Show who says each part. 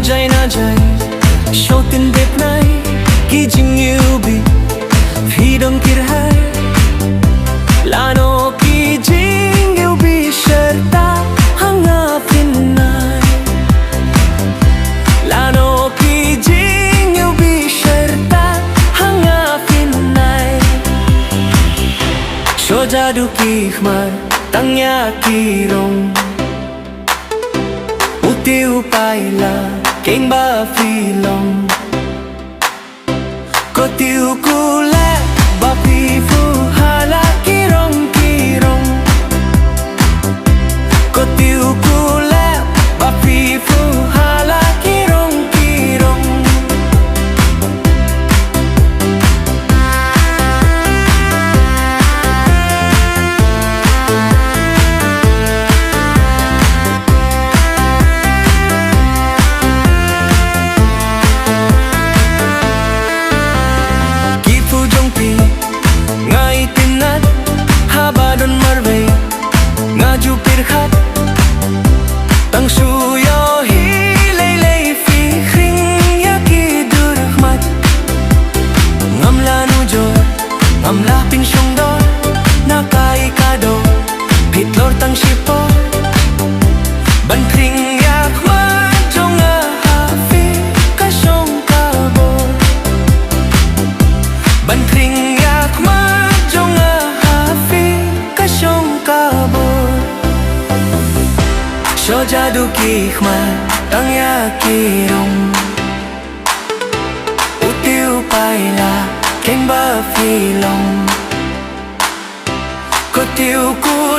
Speaker 1: jai na jai Shoh tin đẹp này Ki jing yêu bi Phi đông kir hai Lano ki jing yêu bi Sherta hanga pin nai Lano ki jing yêu bi Sherta hanga pin nai Shoh jadu ki khmat Tangya ki rong Tiêu pai là kane ba phi long có tiêu cu lẽ ba phi phu hà la ki rong có tiêu cu lẽ ba phi phu hà la ki rong sngewtynnad habadon marvei ngaju pirkhat tang suyo hi lei fi khring ya ki dur khmat ngam la nu jo ngam la pin shong do na kai ka do phit lor tang shipo ban khring ya khmat jong a ha fi ka shong ka bo ban khring ya khmat jong a ha fi ka shong ka bo Shoh jadu ki khmat tang ya ki rong tiêu pai là kane ba phi long có tiêu cu